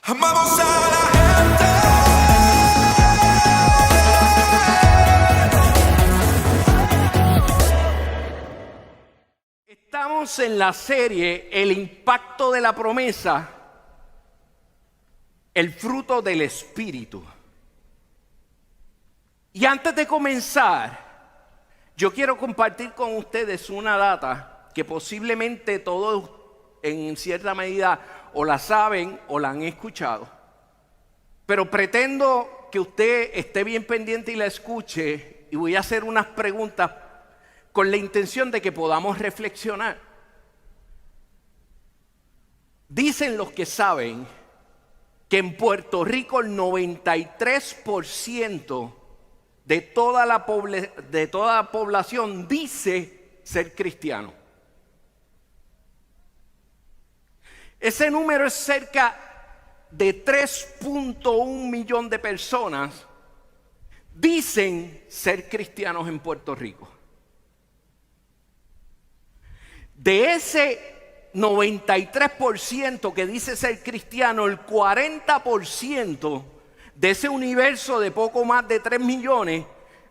Amamos a la gente. Estamos en la serie El impacto de la promesa, el fruto del Espíritu. Y antes de comenzar, yo quiero compartir con ustedes una data que posiblemente todos en cierta medida o la saben o la han escuchado. Pero pretendo que usted esté bien pendiente y la escuche, y voy a hacer unas preguntas con la intención de que podamos reflexionar. Dicen los que saben que en Puerto Rico el 93% de toda la población dice ser cristiano. Ese número es cerca de 3.1 millones de personas dicen ser cristianos en Puerto Rico. De ese 93% que dice ser cristiano, el 40% de ese universo de poco más de 3 millones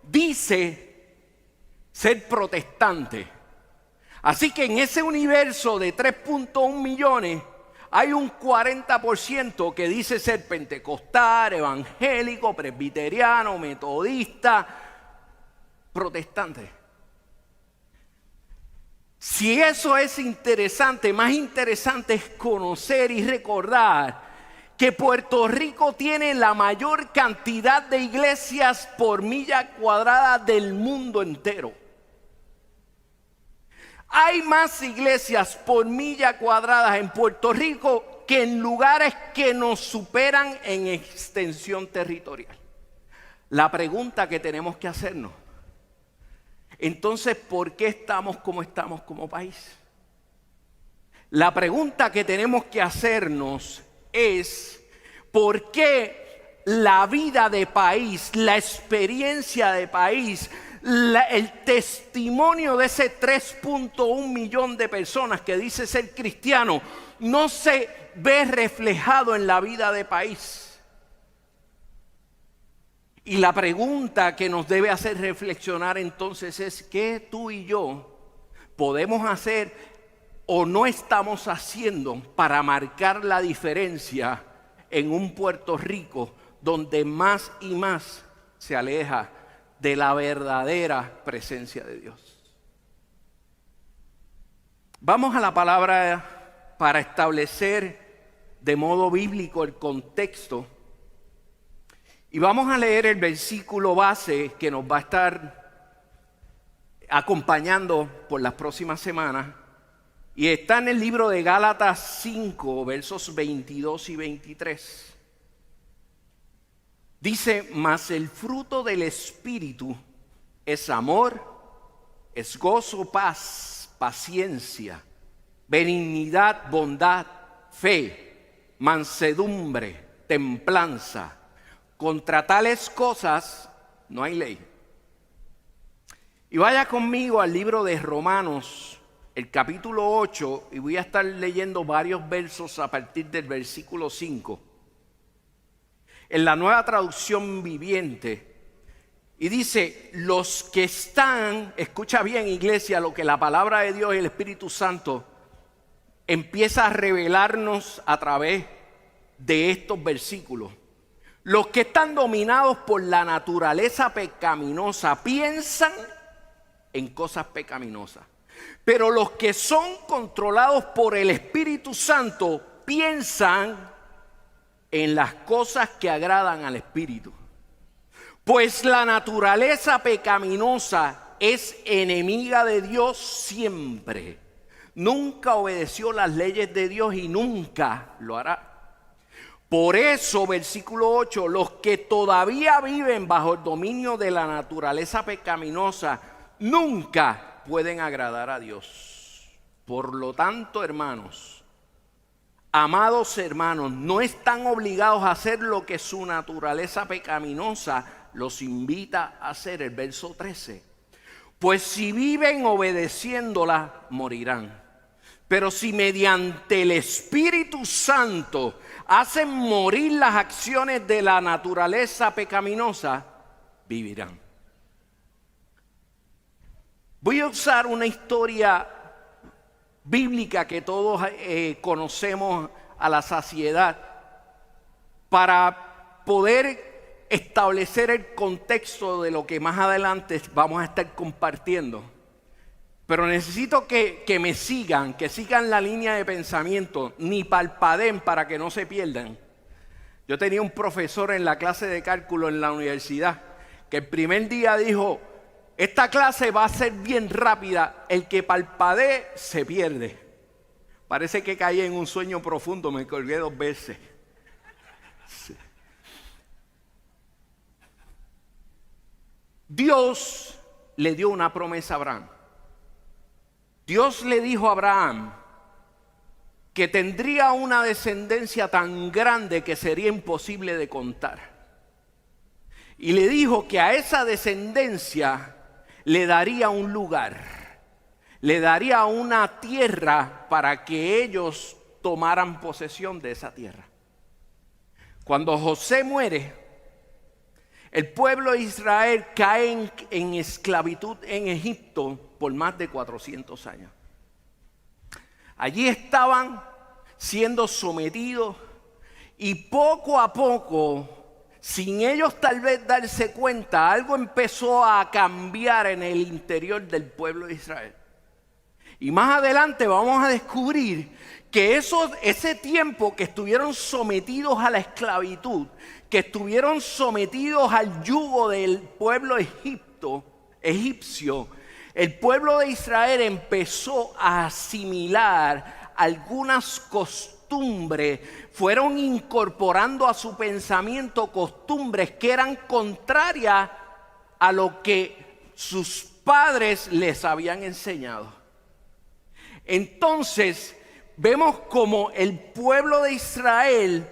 dice ser protestante. Así que en ese universo de 3.1 millones hay un 40% que dice ser pentecostal, evangélico, presbiteriano, metodista, protestante. Si eso es interesante, más interesante es conocer y recordar que Puerto Rico tiene la mayor cantidad de iglesias por milla cuadrada del mundo entero. Hay más iglesias por milla cuadrada en Puerto Rico que en lugares que nos superan en extensión territorial. La pregunta que tenemos que hacernos, entonces, ¿por qué estamos como país? La pregunta que tenemos que hacernos es, ¿por qué la vida de país, la experiencia de país, el testimonio de ese 3.1 millón de personas que dice ser cristiano no se ve reflejado en la vida de país? Y la pregunta que nos debe hacer reflexionar entonces es, ¿qué tú y yo podemos hacer o no estamos haciendo para marcar la diferencia en un Puerto Rico donde más y más se aleja de la verdadera presencia de Dios? Vamos a la palabra para establecer de modo bíblico el contexto. Y vamos a leer el versículo base que nos va a estar acompañando por las próximas semanas. Y está en el libro de Gálatas 5, versos 22 y 23. Dice, mas el fruto del Espíritu es amor, es gozo, paz, paciencia, benignidad, bondad, fe, mansedumbre, templanza. Contra tales cosas no hay ley. Y vaya conmigo al libro de Romanos, el capítulo 8, y voy a estar leyendo varios versos a partir del versículo 5. En la Nueva Traducción Viviente, y dice, los que están, escucha bien iglesia, lo que la palabra de Dios y el Espíritu Santo empieza a revelarnos a través de estos versículos. Los que están dominados por la naturaleza pecaminosa piensan en cosas pecaminosas, pero los que son controlados por el Espíritu Santo piensan en las cosas que agradan al Espíritu. Pues la naturaleza pecaminosa es enemiga de Dios siempre. Nunca obedeció las leyes de Dios y nunca lo hará. Por eso, versículo 8, los que todavía viven bajo el dominio de la naturaleza pecaminosa nunca pueden agradar a Dios. Por lo tanto, hermanos, amados hermanos, no están obligados a hacer lo que su naturaleza pecaminosa los invita a hacer. El verso 13. Pues si viven obedeciéndola, morirán. Pero si mediante el Espíritu Santo hacen morir las acciones de la naturaleza pecaminosa, vivirán. Voy a usar una historia bíblica que todos conocemos a la saciedad para poder establecer el contexto de lo que más adelante vamos a estar compartiendo. Pero necesito que me sigan, que sigan la línea de pensamiento, ni parpadeen para que no se pierdan. Yo tenía un profesor en la clase de cálculo en la universidad que el primer día dijo: esta clase va a ser bien rápida, el que parpadee se pierde. Parece que caí en un sueño profundo, me colgué 2 veces. Sí. Dios le dio una promesa a Abraham. Dios le dijo a Abraham que tendría una descendencia tan grande que sería imposible de contar. Y le dijo que a esa descendencia le daría un lugar, le daría una tierra para que ellos tomaran posesión de esa tierra. Cuando José muere, el pueblo de Israel cae en esclavitud en Egipto por más de 400 años. Allí estaban siendo sometidos y poco a poco, sin ellos tal vez darse cuenta, algo empezó a cambiar en el interior del pueblo de Israel. Y más adelante vamos a descubrir que ese tiempo que estuvieron sometidos a la esclavitud, que estuvieron sometidos al yugo del pueblo egipcio, el pueblo de Israel empezó a asimilar algunas costumbres, fueron incorporando a su pensamiento costumbres que eran contrarias a lo que sus padres les habían enseñado. Entonces, vemos como el pueblo de Israel,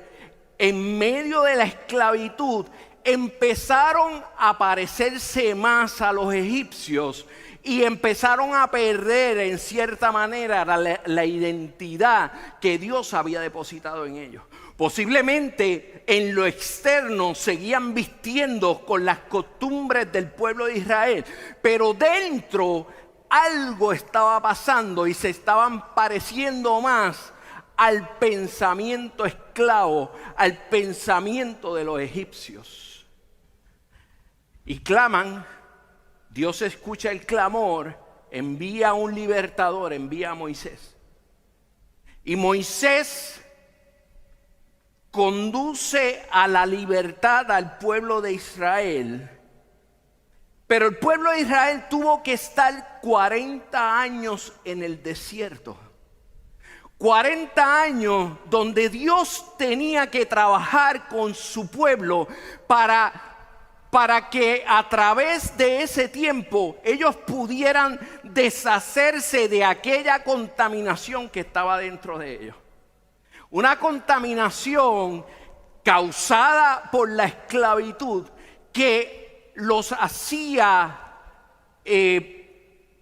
en medio de la esclavitud, empezaron a parecerse más a los egipcios y empezaron a perder en cierta manera la identidad que Dios había depositado en ellos. Posiblemente en lo externo seguían vistiendo con las costumbres del pueblo de Israel, pero dentro algo estaba pasando y se estaban pareciendo más al pensamiento esclavo, al pensamiento de los egipcios. Y claman, Dios escucha el clamor, envía a un libertador, envía a Moisés. Y Moisés conduce a la libertad al pueblo de Israel. Pero el pueblo de Israel tuvo que estar 40 años en el desierto. 40 años donde Dios tenía que trabajar con su pueblo para que a través de ese tiempo ellos pudieran deshacerse de aquella contaminación que estaba dentro de ellos. Una contaminación causada por la esclavitud que los hacía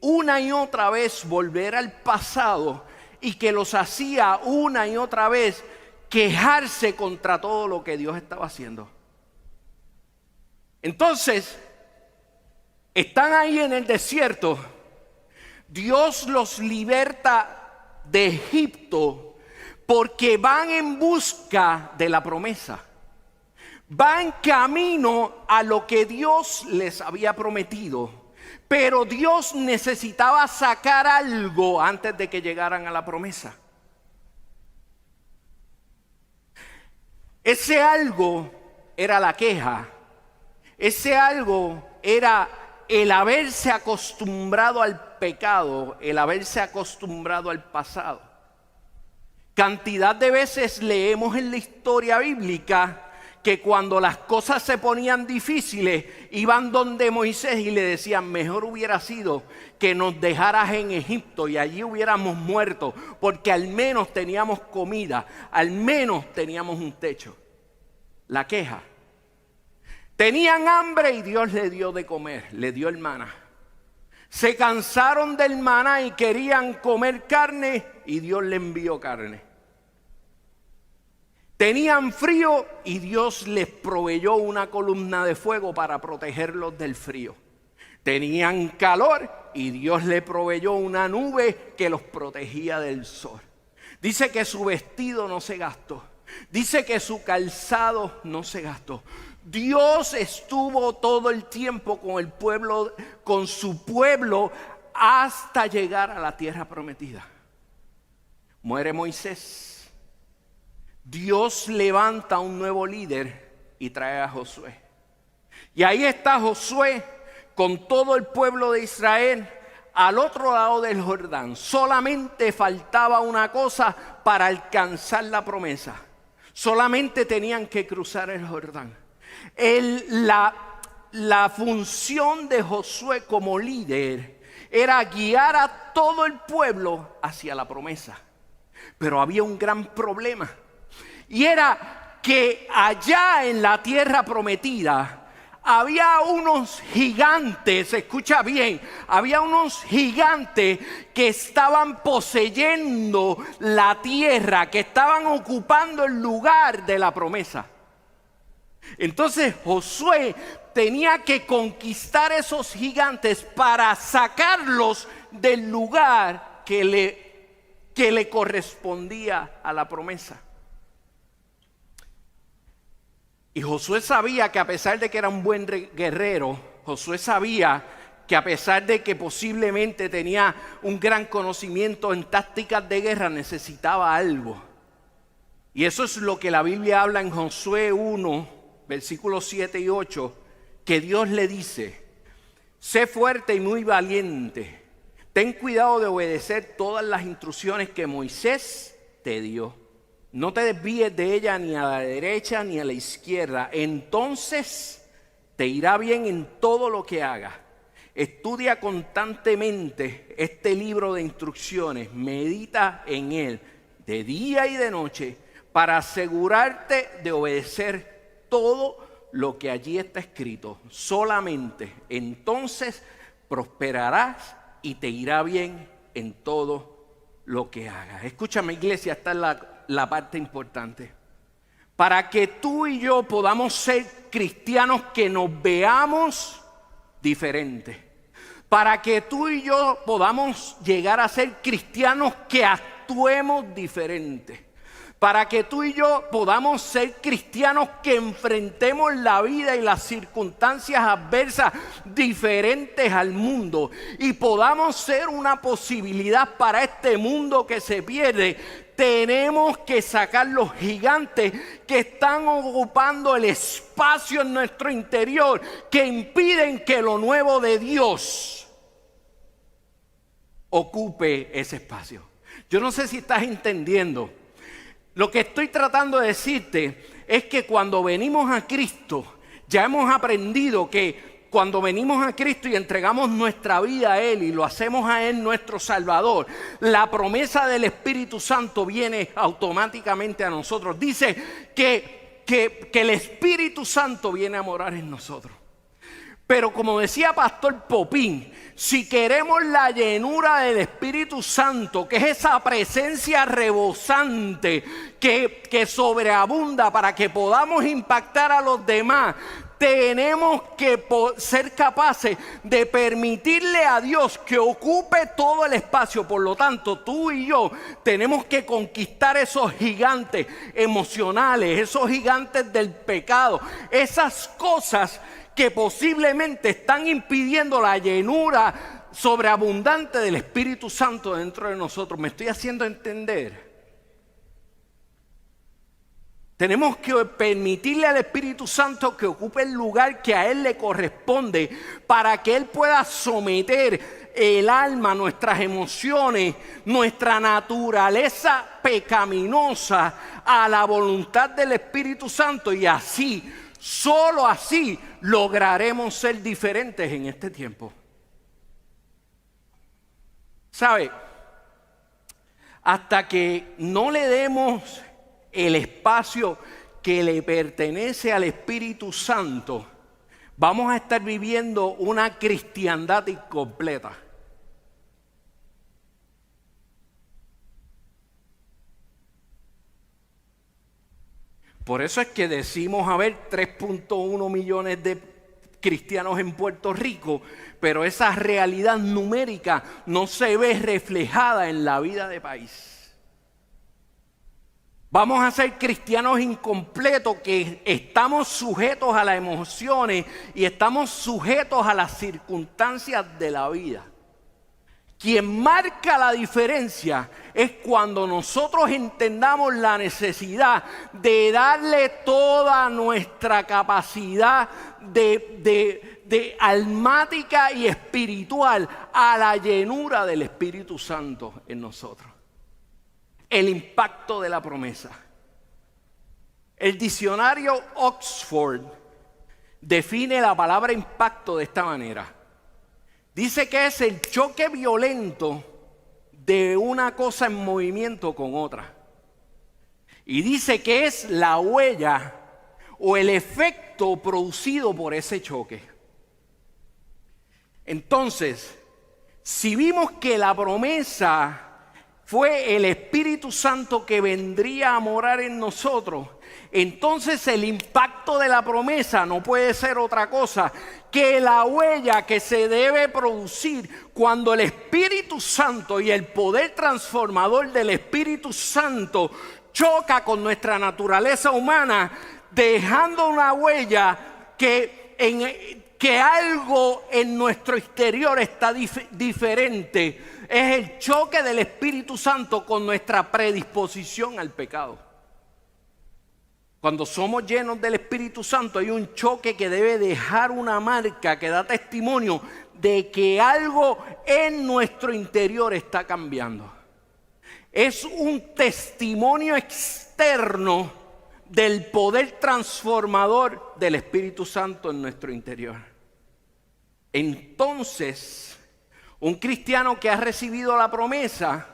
una y otra vez volver al pasado y que los hacía una y otra vez quejarse contra todo lo que Dios estaba haciendo. Entonces, están ahí en el desierto. Dios los liberta de Egipto porque van en busca de la promesa. Van camino a lo que Dios les había prometido, pero Dios necesitaba sacar algo antes de que llegaran a la promesa. Ese algo era la queja, ese algo era el haberse acostumbrado al pecado, el haberse acostumbrado al pasado. Cantidad de veces leemos en la historia bíblica que cuando las cosas se ponían difíciles, iban donde Moisés y le decían: mejor hubiera sido que nos dejaras en Egipto y allí hubiéramos muerto, porque al menos teníamos comida, al menos teníamos un techo. La queja. Tenían hambre y Dios les dio de comer, les dio el maná. Se cansaron del maná y querían comer carne y Dios le envió carne. Tenían frío y Dios les proveyó una columna de fuego para protegerlos del frío. Tenían calor y Dios les proveyó una nube que los protegía del sol. Dice que su vestido no se gastó. Dice que su calzado no se gastó. Dios estuvo todo el tiempo con el pueblo, con su pueblo, hasta llegar a la tierra prometida. Muere Moisés. Dios levanta un nuevo líder y trae a Josué. Y ahí está Josué con todo el pueblo de Israel al otro lado del Jordán. Solamente faltaba una cosa para alcanzar la promesa. Solamente tenían que cruzar el Jordán. La función de Josué como líder era guiar a todo el pueblo hacia la promesa. Pero había un gran problema. Y era que allá en la tierra prometida había unos gigantes, escucha bien, había unos gigantes que estaban poseyendo la tierra, que estaban ocupando el lugar de la promesa. Entonces Josué tenía que conquistar esos gigantes para sacarlos del lugar que le correspondía a la promesa. Y Josué sabía que a pesar de que era un buen guerrero, Josué sabía que a pesar de que posiblemente tenía un gran conocimiento en tácticas de guerra, necesitaba algo. Y eso es lo que la Biblia habla en Josué 1, versículos 7 y 8, que Dios le dice: sé fuerte y muy valiente, ten cuidado de obedecer todas las instrucciones que Moisés te dio. No te desvíes de ella ni a la derecha ni a la izquierda. Entonces te irá bien en todo lo que hagas. Estudia constantemente este libro de instrucciones. Medita en él de día y de noche para asegurarte de obedecer todo lo que allí está escrito. Solamente entonces prosperarás y te irá bien en todo lo que hagas. Escúchame, iglesia, esta es la parte importante. Para que tú y yo podamos ser cristianos que nos veamos diferentes. Para que tú y yo podamos llegar a ser cristianos que actuemos diferentes. Para que tú y yo podamos ser cristianos que enfrentemos la vida y las circunstancias adversas diferentes al mundo. Y podamos ser una posibilidad para este mundo que se pierde. Tenemos que sacar los gigantes que están ocupando el espacio en nuestro interior, que impiden que lo nuevo de Dios ocupe ese espacio. Yo no sé si estás entendiendo. Lo que estoy tratando de decirte es que cuando venimos a Cristo, ya hemos aprendido que cuando venimos a Cristo y entregamos nuestra vida a Él y lo hacemos a Él nuestro Salvador, la promesa del Espíritu Santo viene automáticamente a nosotros. Dice que el Espíritu Santo viene a morar en nosotros. Pero como decía Pastor Popín, si queremos la llenura del Espíritu Santo, que es esa presencia rebosante que sobreabunda para que podamos impactar a los demás, tenemos que ser capaces de permitirle a Dios que ocupe todo el espacio. Por lo tanto, tú y yo tenemos que conquistar esos gigantes emocionales, esos gigantes del pecado, esas cosas que posiblemente están impidiendo la llenura sobreabundante del Espíritu Santo dentro de nosotros. ¿Me estoy haciendo entender? Tenemos que permitirle al Espíritu Santo que ocupe el lugar que a Él le corresponde para que Él pueda someter el alma, nuestras emociones, nuestra naturaleza pecaminosa a la voluntad del Espíritu Santo, y así, solo así lograremos ser diferentes en este tiempo. ¿Sabe? Hasta que no le demos el espacio que le pertenece al Espíritu Santo, vamos a estar viviendo una cristiandad incompleta. Por eso es que decimos haber 3.1 millones de cristianos en Puerto Rico, pero esa realidad numérica no se ve reflejada en la vida del país. Vamos a ser cristianos incompletos que estamos sujetos a las emociones y estamos sujetos a las circunstancias de la vida. Quien marca la diferencia es cuando nosotros entendamos la necesidad de darle toda nuestra capacidad de almática y espiritual a la llenura del Espíritu Santo en nosotros. El impacto de la promesa. El diccionario Oxford define la palabra impacto de esta manera. Dice que es el choque violento de una cosa en movimiento con otra. Y dice que es la huella o el efecto producido por ese choque. Entonces, si vimos que la promesa fue el Espíritu Santo que vendría a morar en nosotros, entonces el impacto de la promesa no puede ser otra cosa que la huella que se debe producir cuando el Espíritu Santo y el poder transformador del Espíritu Santo choca con nuestra naturaleza humana, dejando una huella que algo en nuestro exterior está diferente. Es el choque del Espíritu Santo con nuestra predisposición al pecado. Cuando somos llenos del Espíritu Santo hay un choque que debe dejar una marca que da testimonio de que algo en nuestro interior está cambiando. Es un testimonio externo del poder transformador del Espíritu Santo en nuestro interior. Entonces, un cristiano que ha recibido la promesa,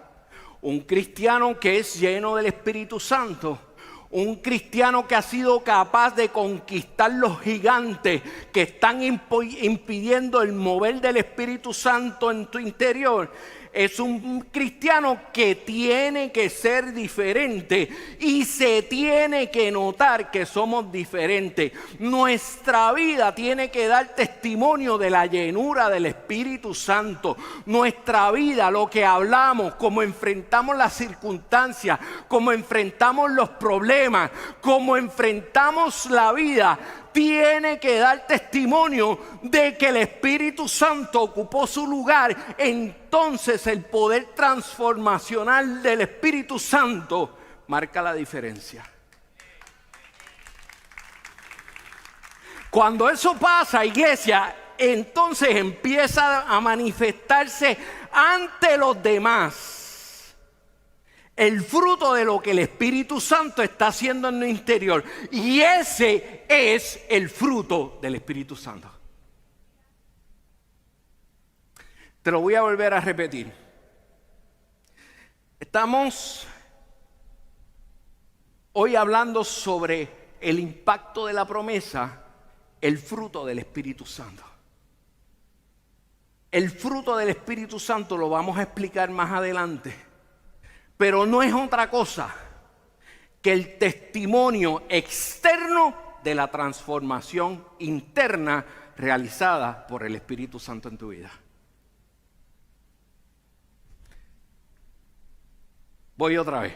un cristiano que es lleno del Espíritu Santo, un cristiano que ha sido capaz de conquistar los gigantes que están impidiendo el mover del Espíritu Santo en tu interior, es un cristiano que tiene que ser diferente y se tiene que notar que somos diferentes. Nuestra vida tiene que dar testimonio de la llenura del Espíritu Santo. Nuestra vida, lo que hablamos, cómo enfrentamos las circunstancias, cómo enfrentamos los problemas, cómo enfrentamos la vida, tiene que dar testimonio de que el Espíritu Santo ocupó su lugar. Entonces el poder transformacional del Espíritu Santo marca la diferencia. Cuando eso pasa, iglesia, entonces empieza a manifestarse ante los demás el fruto de lo que el Espíritu Santo está haciendo en nuestro interior. Y ese es el fruto del Espíritu Santo. Te lo voy a volver a repetir. Estamos hoy hablando sobre el impacto de la promesa, el fruto del Espíritu Santo. El fruto del Espíritu Santo lo vamos a explicar más adelante. Pero no es otra cosa que el testimonio externo de la transformación interna realizada por el Espíritu Santo en tu vida. Voy otra vez.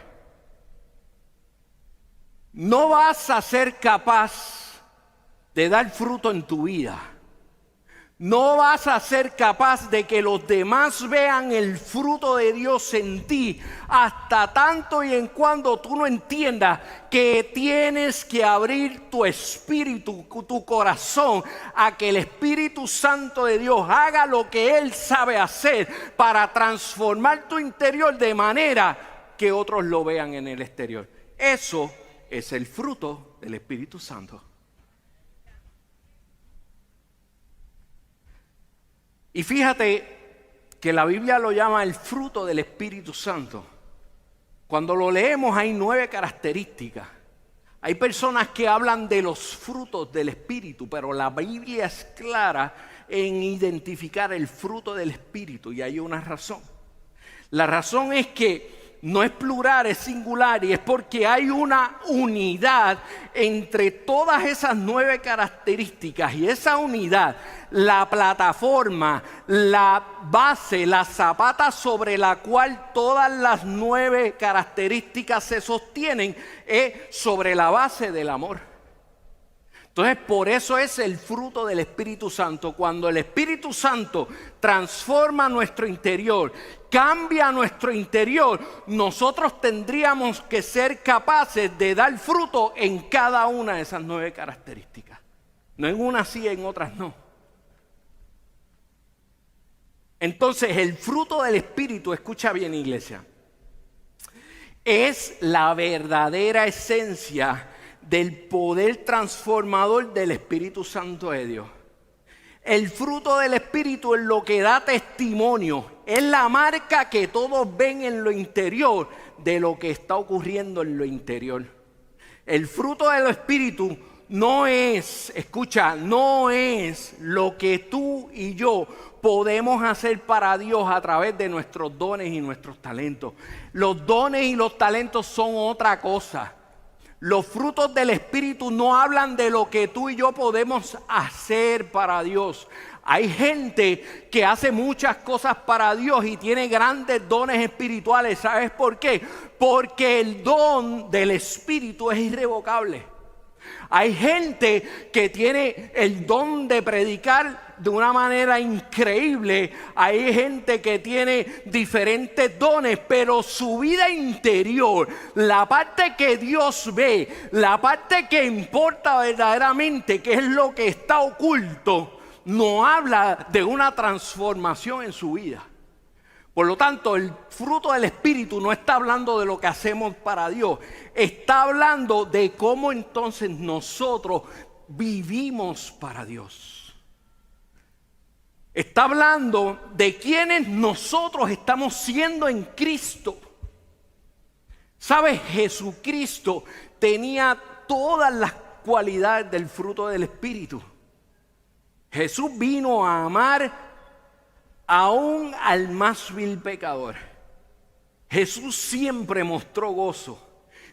No vas a ser capaz de dar fruto en tu vida. No vas a ser capaz de que los demás vean el fruto de Dios en ti hasta tanto y en cuando tú no entiendas que tienes que abrir tu espíritu, tu corazón, a que el Espíritu Santo de Dios haga lo que Él sabe hacer para transformar tu interior de manera que otros lo vean en el exterior. Eso es el fruto del Espíritu Santo. Y fíjate que la Biblia lo llama el fruto del Espíritu Santo. Cuando lo leemos hay 9 características. Hay personas que hablan de los frutos del Espíritu, pero la Biblia es clara en identificar el fruto del Espíritu y hay una razón. La razón es que no es plural, es singular, y es porque hay una unidad entre todas esas 9 características. Y esa unidad, la plataforma, la base, la zapata sobre la cual todas las 9 características se sostienen, es sobre la base del amor. Entonces, por eso es el fruto del Espíritu Santo. Cuando el Espíritu Santo transforma nuestro interior, cambia nuestro interior, nosotros tendríamos que ser capaces de dar fruto en cada una de esas 9 características. No en unas sí, en otras no. Entonces, el fruto del Espíritu, escucha bien, iglesia, es la verdadera esencia del poder transformador del Espíritu Santo de Dios. El fruto del Espíritu es lo que da testimonio, es la marca que todos ven en lo interior de lo que está ocurriendo en lo interior. El fruto del Espíritu no es, escucha, no es lo que tú y yo podemos hacer para Dios a través de nuestros dones y nuestros talentos. Los dones y los talentos son otra cosa. Los frutos del Espíritu no hablan de lo que tú y yo podemos hacer para Dios. Hay gente que hace muchas cosas para Dios y tiene grandes dones espirituales. ¿Sabes por qué? Porque el don del Espíritu es irrevocable. Hay gente que tiene el don de predicar de una manera increíble. Hay gente que tiene diferentes dones, pero su vida interior, la parte que Dios ve, la parte que importa verdaderamente, que es lo que está oculto, no habla de una transformación en su vida. Por lo tanto, el fruto del Espíritu no está hablando de lo que hacemos para Dios. Está hablando de cómo entonces nosotros vivimos para Dios. Está hablando de quiénes nosotros estamos siendo en Cristo. ¿Sabes? Jesucristo tenía todas las cualidades del fruto del Espíritu. Jesús vino a amar aún al más vil pecador. Jesús siempre mostró gozo.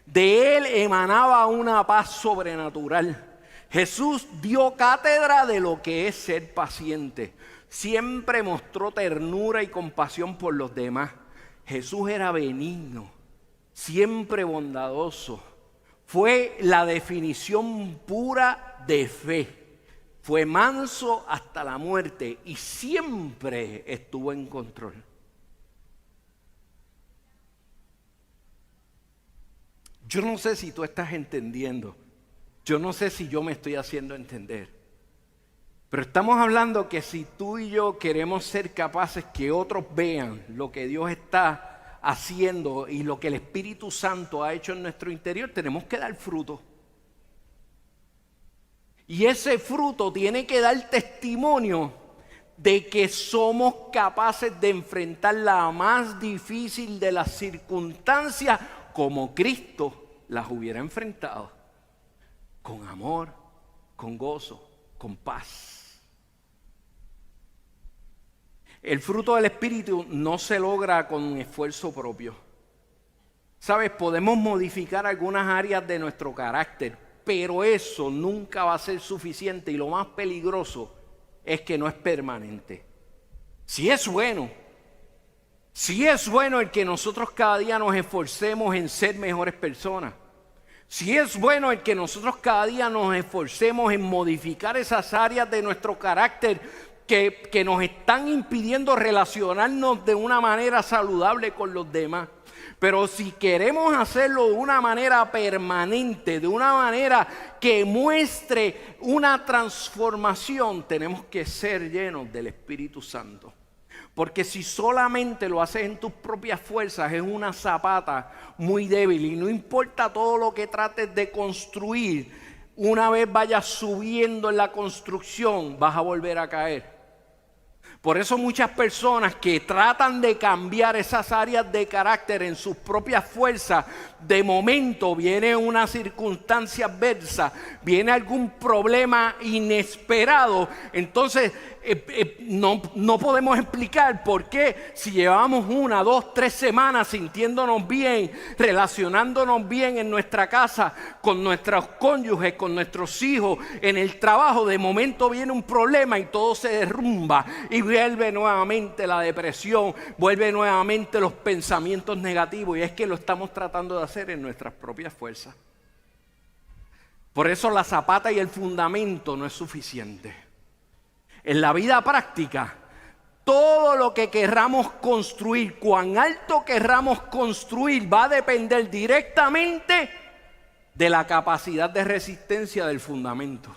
De él emanaba una paz sobrenatural. Jesús dio cátedra de lo que es ser paciente. Siempre mostró ternura y compasión por los demás. Jesús era benigno, siempre bondadoso. Fue la definición pura de fe. Fue manso hasta la muerte y siempre estuvo en control. Yo no sé si tú estás entendiendo. Yo no sé si yo me estoy haciendo entender. Pero estamos hablando que si tú y yo queremos ser capaces que otros vean lo que Dios está haciendo y lo que el Espíritu Santo ha hecho en nuestro interior, tenemos que dar fruto. Y ese fruto tiene que dar testimonio de que somos capaces de enfrentar la más difícil de las circunstancias como Cristo las hubiera enfrentado. Con amor, con gozo, con paz. El fruto del Espíritu no se logra con esfuerzo propio. ¿Sabes? Podemos modificar algunas áreas de nuestro carácter, pero eso nunca va a ser suficiente y lo más peligroso es que no es permanente. Si es bueno el que nosotros cada día nos esforcemos en ser mejores personas. Si es bueno el que nosotros cada día nos esforcemos en modificar esas áreas de nuestro carácter que nos están impidiendo relacionarnos de una manera saludable con los demás. Pero si queremos hacerlo de una manera permanente, de una manera que muestre una transformación, tenemos que ser llenos del Espíritu Santo. Porque si solamente lo haces en tus propias fuerzas, es una zapata muy débil. Y no importa todo lo que trates de construir, una vez vayas subiendo en la construcción, vas a volver a caer. Por eso muchas personas que tratan de cambiar esas áreas de carácter en sus propias fuerzas, de momento viene una circunstancia adversa, viene algún problema inesperado, entonces no podemos explicar por qué si llevamos 1, 2, 3 semanas sintiéndonos bien, relacionándonos bien en nuestra casa, con nuestros cónyuges, con nuestros hijos, en el trabajo, de momento viene un problema y todo se derrumba y vuelve nuevamente la depresión, vuelve nuevamente los pensamientos negativos, y es que lo estamos tratando de hacer en nuestras propias fuerzas. Por eso la zapata y el fundamento no es suficiente. En la vida práctica, todo lo que querramos construir, cuán alto querramos construir, va a depender directamente de la capacidad de resistencia del fundamento.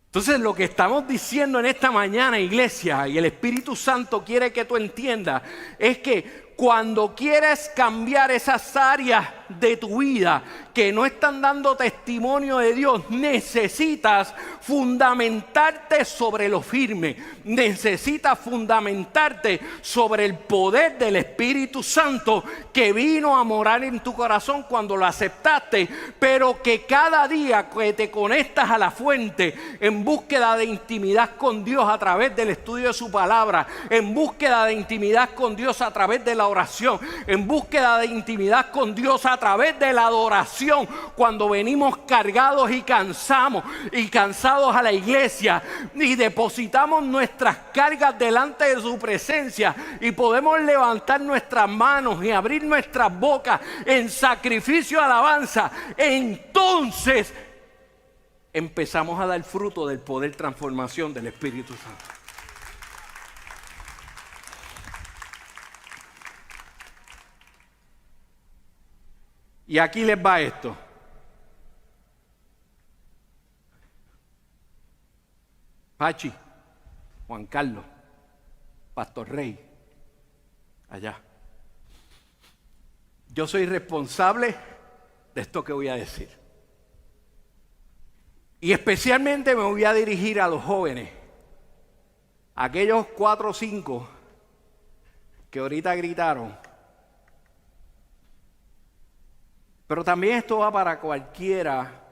Entonces, lo que estamos diciendo en esta mañana, iglesia, y el Espíritu Santo quiere que tú entiendas, es que cuando quieres cambiar esas áreas de tu vida que no están dando testimonio de Dios, necesitas fundamentarte sobre lo firme. Necesitas fundamentarte sobre el poder del Espíritu Santo que vino a morar en tu corazón cuando lo aceptaste, pero que cada día que te conectas a la fuente en búsqueda de intimidad con Dios a través del estudio de su palabra, en búsqueda de intimidad con Dios a través de la oración, en búsqueda de intimidad con Dios a través de la adoración, cuando venimos cargados y cansados a la iglesia y depositamos nuestras cargas delante de su presencia y podemos levantar nuestras manos y abrir nuestras bocas en sacrificio y alabanza, entonces empezamos a dar fruto del poder transformación del Espíritu Santo. Y aquí les va esto. Pachi, Juan Carlos, Pastor Rey, allá. Yo soy responsable de esto que voy a decir. Y especialmente me voy a dirigir a los jóvenes, aquellos 4 o 5 que ahorita gritaron. Pero también esto va para cualquiera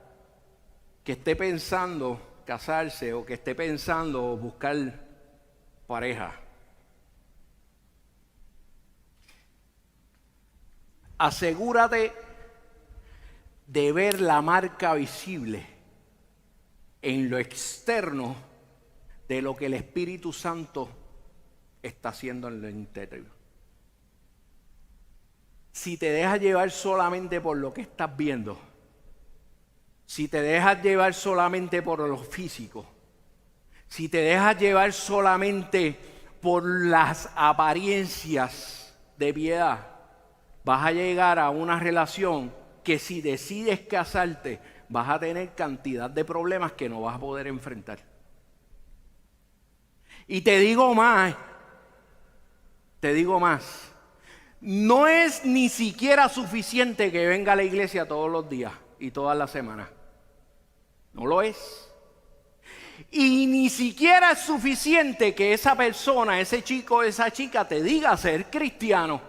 que esté pensando casarse o que esté pensando buscar pareja. Asegúrate de ver la marca visible en lo externo de lo que el Espíritu Santo está haciendo en lo interior. Si te dejas llevar solamente por lo que estás viendo, si te dejas llevar solamente por lo físico, si te dejas llevar solamente por las apariencias de piedad, vas a llegar a una relación que si decides casarte, vas a tener cantidad de problemas que no vas a poder enfrentar. Y te digo más, no es ni siquiera suficiente que venga a la iglesia todos los días y todas las semanas. No lo es. Y ni siquiera es suficiente que esa persona, ese chico, esa chica te diga ser cristiano.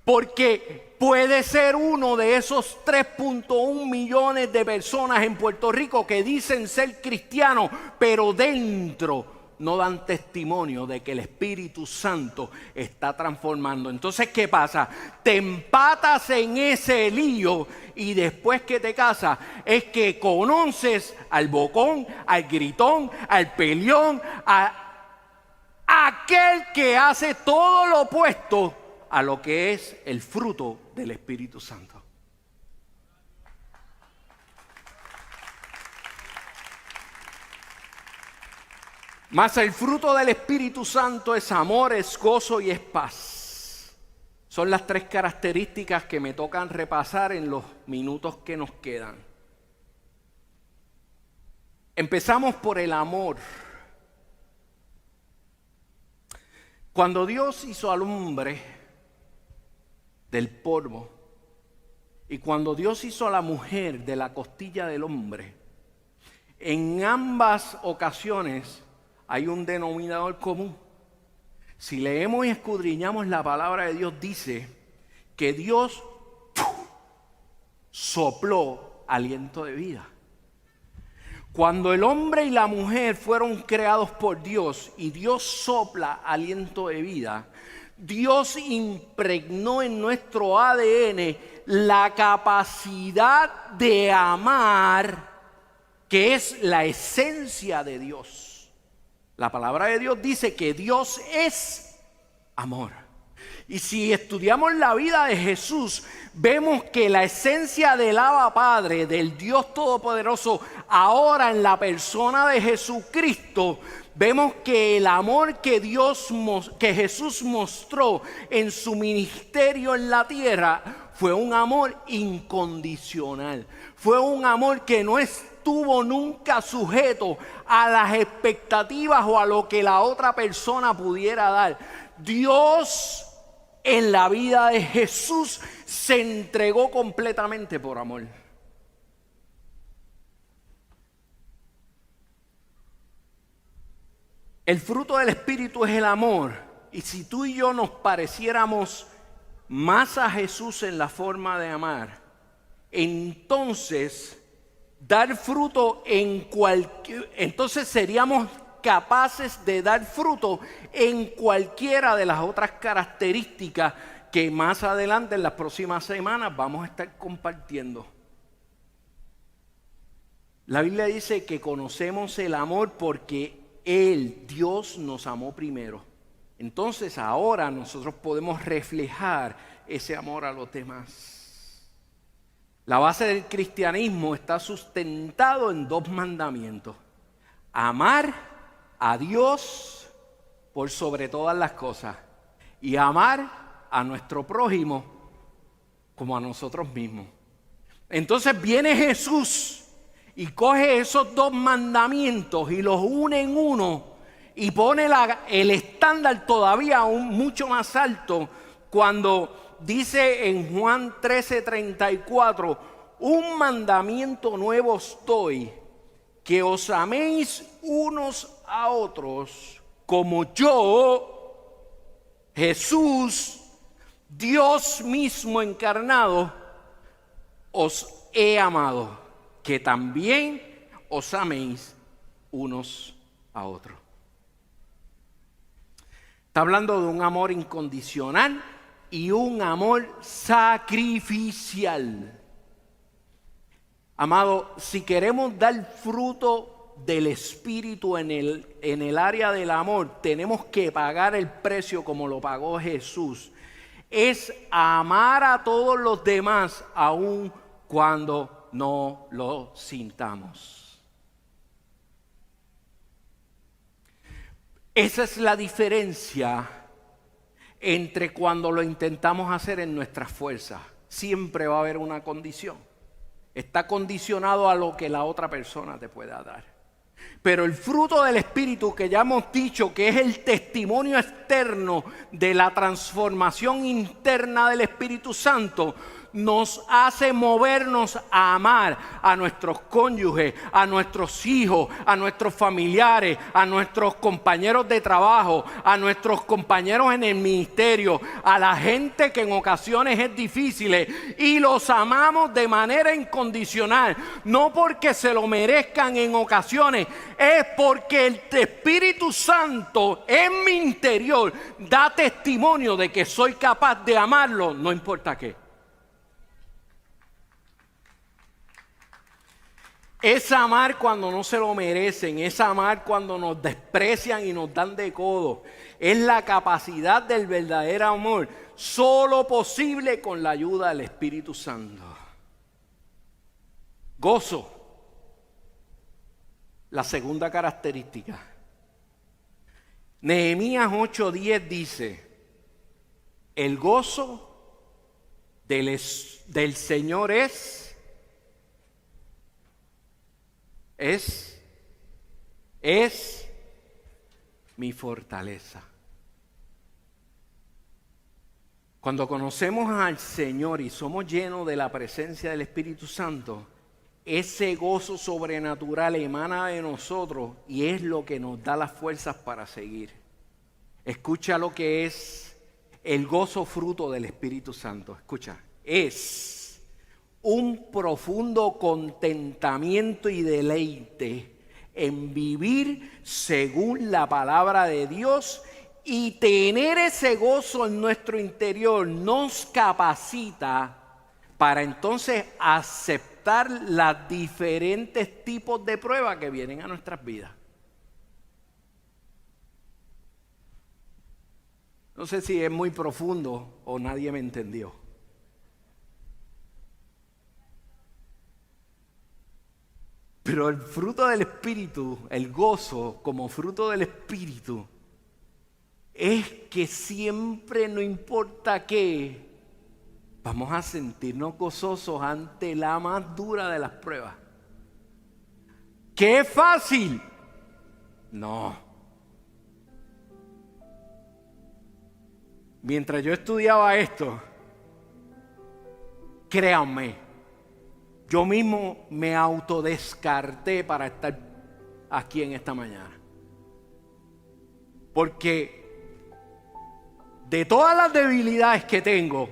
Porque puede ser uno de esos 3.1 millones de personas en Puerto Rico que dicen ser cristianos, pero dentro no dan testimonio de que el Espíritu Santo está transformando. Entonces, ¿qué pasa? Te empatas en ese lío y después que te casas es que conoces al bocón, al gritón, al peleón, a aquel que hace todo lo opuesto a lo que es el fruto del Espíritu Santo. Mas el fruto del Espíritu Santo es amor, es gozo y es paz. Son las 3 características que me tocan repasar en los minutos que nos quedan. Empezamos por el amor. Cuando Dios hizo al hombre del polvo y cuando Dios hizo a la mujer de la costilla del hombre, en ambas ocasiones hay un denominador común. Si leemos y escudriñamos la palabra de Dios, dice que Dios sopló aliento de vida. Cuando el hombre y la mujer fueron creados por Dios y Dios sopla aliento de vida, Dios impregnó en nuestro ADN la capacidad de amar, que es la esencia de Dios. La palabra de Dios dice que Dios es amor. Y si estudiamos la vida de Jesús, vemos que la esencia del Abba Padre, del Dios Todopoderoso, ahora en la persona de Jesucristo, vemos que el amor que Jesús mostró en su ministerio en la tierra fue un amor incondicional. Fue un amor que no estuvo nunca sujeto a las expectativas o a lo que la otra persona pudiera dar. Dios en la vida de Jesús se entregó completamente por amor. El fruto del Espíritu es el amor. Y si tú y yo nos pareciéramos más a Jesús en la forma de amar, entonces entonces seríamos capaces de dar fruto en cualquiera de las otras características que más adelante en las próximas semanas vamos a estar compartiendo. La Biblia dice que conocemos el amor porque Dios nos amó primero. Entonces ahora nosotros podemos reflejar ese amor a los demás. La base del cristianismo está sustentado en 2 mandamientos: amar a Dios por sobre todas las cosas y amar a nuestro prójimo como a nosotros mismos. Entonces viene Jesús y coge esos 2 mandamientos y los une en uno y pone el estándar todavía aún mucho más alto cuando dice en Juan 13:34: un mandamiento nuevo os doy, que os améis unos a otros como yo, Jesús, Dios mismo encarnado, os he amado, que también os améis unos a otros. Está hablando de un amor incondicional y un amor sacrificial. Amado, si queremos dar fruto del Espíritu en el área del amor, tenemos que pagar el precio como lo pagó Jesús. Es amar a todos los demás aun cuando no lo sintamos. Esa es la diferencia entre cuando lo intentamos hacer en nuestras fuerzas. Siempre va a haber una condición. Está condicionado a lo que la otra persona te pueda dar. Pero el fruto del Espíritu, que ya hemos dicho que es el testimonio externo de la transformación interna del Espíritu Santo, nos hace movernos a amar a nuestros cónyuges, a nuestros hijos, a nuestros familiares, a nuestros compañeros de trabajo, a nuestros compañeros en el ministerio, a la gente que en ocasiones es difícil, y los amamos de manera incondicional, no porque se lo merezcan en ocasiones, es porque el Espíritu Santo en mi interior da testimonio de que soy capaz de amarlo, no importa qué. Es amar cuando no se lo merecen, es amar cuando nos desprecian y nos dan de codo. Es la capacidad del verdadero amor, solo posible con la ayuda del Espíritu Santo. Gozo, la segunda característica. Nehemías 8:10 dice: el gozo del Señor es mi fortaleza. Cuando conocemos al Señor y somos llenos de la presencia del Espíritu Santo, ese gozo sobrenatural emana de nosotros y es lo que nos da las fuerzas para seguir. Escucha lo que es el gozo fruto del Espíritu Santo. Escucha, es un profundo contentamiento y deleite en vivir según la palabra de Dios, y tener ese gozo en nuestro interior nos capacita para entonces aceptar los diferentes tipos de pruebas que vienen a nuestras vidas. No sé si es muy profundo o nadie me entendió. Pero el fruto del Espíritu, el gozo como fruto del Espíritu, es que siempre, no importa qué, vamos a sentirnos gozosos ante la más dura de las pruebas. ¿Qué es fácil? No. Mientras yo estudiaba esto, créanme, yo mismo me autodescarté para estar aquí en esta mañana. Porque de todas las debilidades que tengo,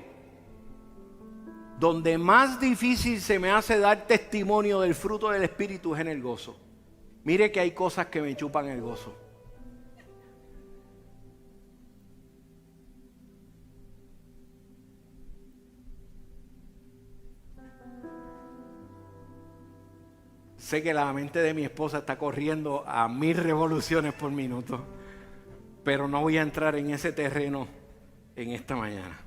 donde más difícil se me hace dar testimonio del fruto del Espíritu es en el gozo. Mire que hay cosas que me chupan el gozo. Sé que la mente de mi esposa está corriendo a 1000 revoluciones por minuto, pero no voy a entrar en ese terreno en esta mañana.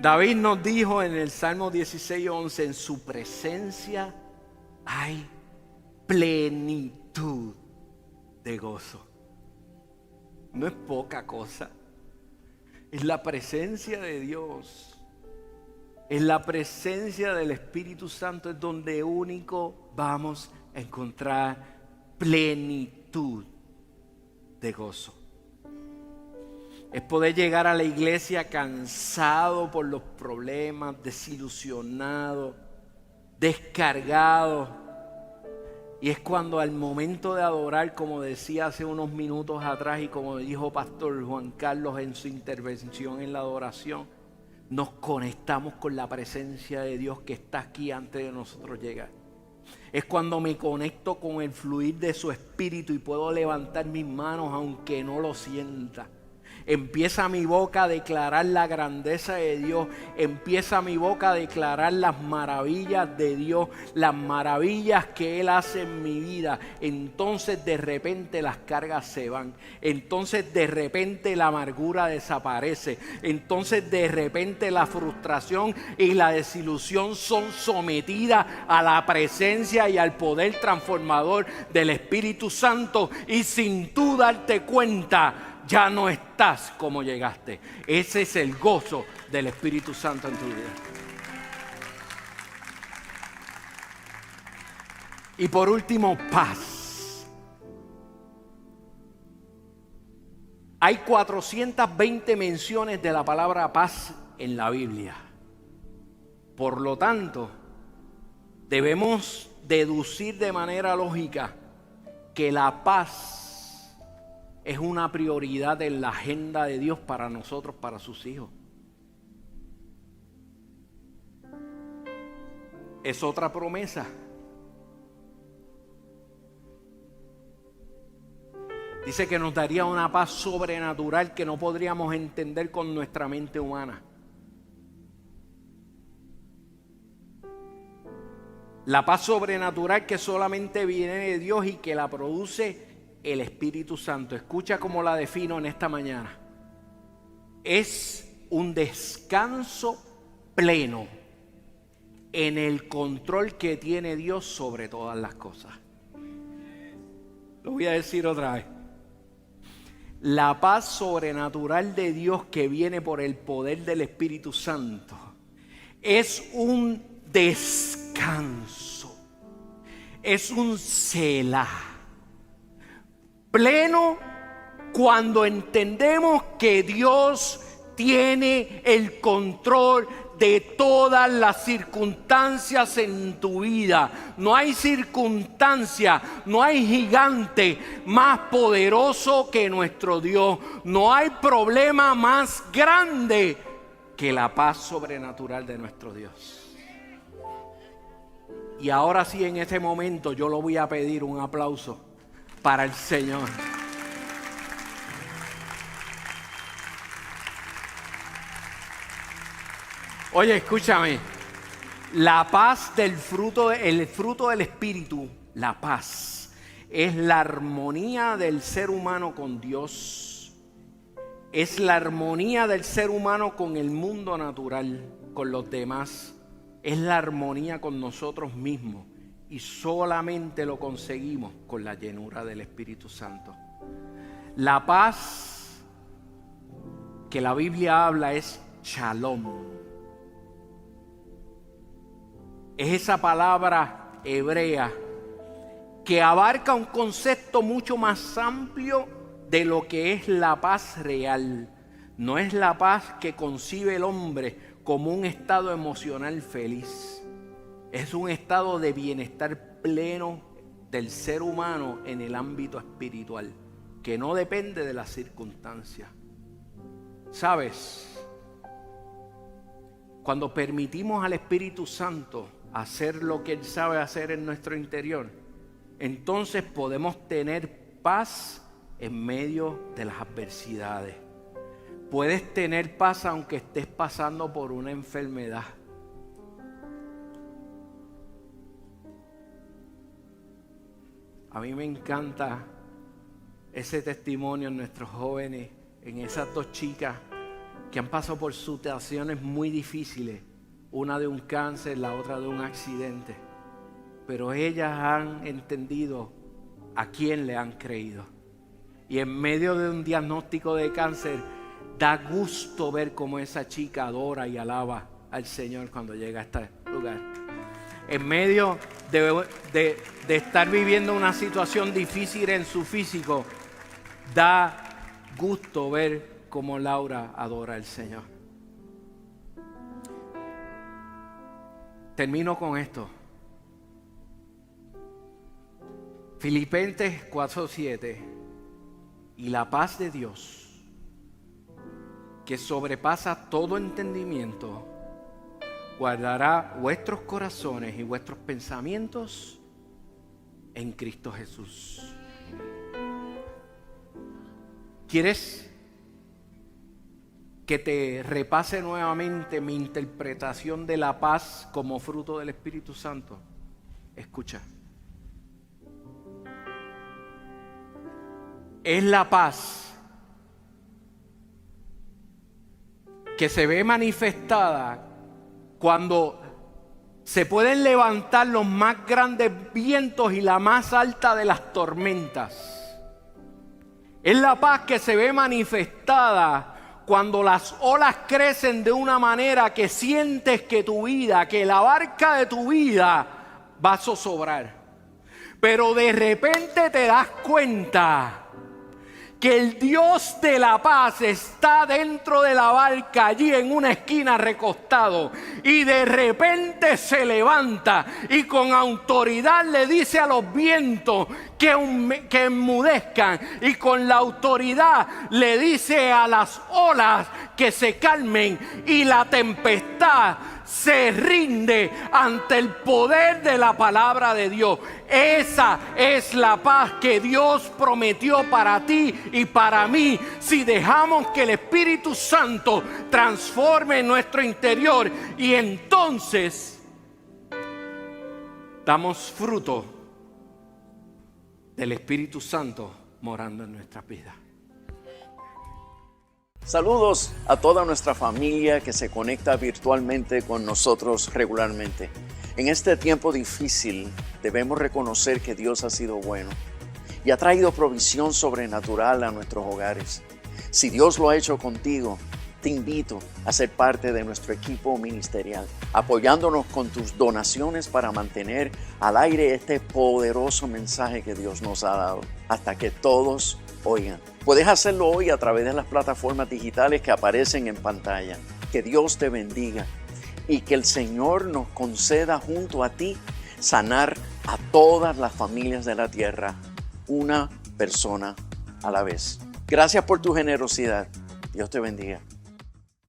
David nos dijo en el Salmo 16:11, en su presencia hay plenitud de gozo. No es poca cosa, es la presencia de Dios. En la presencia del Espíritu Santo es donde único vamos a encontrar plenitud de gozo. Es poder llegar a la iglesia cansado por los problemas, desilusionado, descargado. Y es cuando al momento de adorar, como decía hace unos minutos atrás y como dijo Pastor Juan Carlos en su intervención en la adoración, nos conectamos con la presencia de Dios que está aquí antes de nosotros llegar. Es cuando me conecto con el fluir de su Espíritu y puedo levantar mis manos aunque no lo sienta. Empieza mi boca a declarar la grandeza de Dios. Empieza mi boca a declarar las maravillas de Dios, las maravillas que Él hace en mi vida. Entonces de repente las cargas se van. Entonces de repente la amargura desaparece. Entonces de repente la frustración y la desilusión son sometidas a la presencia y al poder transformador del Espíritu Santo. Y sin tú darte cuenta, ya no estás como llegaste. Ese es el gozo del Espíritu Santo en tu vida. Y por último, paz. Hay 420 menciones de la palabra paz en la Biblia. Por lo tanto, debemos deducir de manera lógica que la paz es una prioridad en la agenda de Dios para nosotros, para sus hijos. Es otra promesa. Dice que nos daría una paz sobrenatural que no podríamos entender con nuestra mente humana. La paz sobrenatural que solamente viene de Dios y que la produce el Espíritu Santo. Escucha cómo la defino en esta mañana. Es un descanso pleno en el control que tiene Dios sobre todas las cosas. Lo voy a decir otra vez. La paz sobrenatural de Dios que viene por el poder del Espíritu Santo es un descanso, es un Selah pleno cuando entendemos que Dios tiene el control de todas las circunstancias en tu vida. No hay circunstancia, no hay gigante más poderoso que nuestro Dios. No hay problema más grande que la paz sobrenatural de nuestro Dios. Y ahora sí, en este momento yo lo voy a pedir un aplauso para el Señor. Oye, escúchame. La paz el fruto del Espíritu, la paz, es la armonía del ser humano con Dios. Es la armonía del ser humano con el mundo natural, con los demás. Es la armonía con nosotros mismos. Y solamente lo conseguimos con la llenura del Espíritu Santo. La paz que la Biblia habla es shalom. Es esa palabra hebrea que abarca un concepto mucho más amplio de lo que es la paz real. No es la paz que concibe el hombre como un estado emocional feliz. Es un estado de bienestar pleno del ser humano en el ámbito espiritual, que no depende de las circunstancias. ¿Sabes? Cuando permitimos al Espíritu Santo hacer lo que Él sabe hacer en nuestro interior, entonces podemos tener paz en medio de las adversidades. Puedes tener paz aunque estés pasando por una enfermedad. A mí me encanta ese testimonio en nuestros jóvenes, en esas dos chicas que han pasado por situaciones muy difíciles. Una de un cáncer, la otra de un accidente. Pero ellas han entendido a quién le han creído. Y en medio de un diagnóstico de cáncer, da gusto ver cómo esa chica adora y alaba al Señor cuando llega a este lugar. En medio de estar viviendo una situación difícil en su físico, da gusto ver cómo Laura adora al Señor. Termino con esto. Filipenses 4:7. Y la paz de Dios, que sobrepasa todo entendimiento, guardará vuestros corazones y vuestros pensamientos en Cristo Jesús. ¿Quieres que te repase nuevamente mi interpretación de la paz como fruto del Espíritu Santo? Escucha. Es la paz que se ve manifestada cuando se pueden levantar los más grandes vientos y la más alta de las tormentas. Es la paz que se ve manifestada cuando las olas crecen de una manera que sientes que tu vida, que la barca de tu vida va a zozobrar. Pero de repente te das cuenta que el Dios de la paz está dentro de la barca, allí en una esquina recostado, y de repente se levanta y con autoridad le dice a los vientos que enmudezcan, y con la autoridad le dice a las olas que se calmen, y la tempestad se rinde ante el poder de la palabra de Dios. Esa es la paz que Dios prometió para ti y para mí, si dejamos que el Espíritu Santo transforme nuestro interior, y entonces damos fruto del Espíritu Santo morando en nuestras vidas. Saludos a toda nuestra familia que se conecta virtualmente con nosotros regularmente. En este tiempo difícil debemos reconocer que Dios ha sido bueno y ha traído provisión sobrenatural a nuestros hogares. Si Dios lo ha hecho contigo, te invito a ser parte de nuestro equipo ministerial, apoyándonos con tus donaciones para mantener al aire este poderoso mensaje que Dios nos ha dado, hasta que todos oigan. Puedes hacerlo hoy a través de las plataformas digitales que aparecen en pantalla. Que Dios te bendiga y que el Señor nos conceda junto a ti sanar a todas las familias de la tierra, una persona a la vez. Gracias por tu generosidad. Dios te bendiga.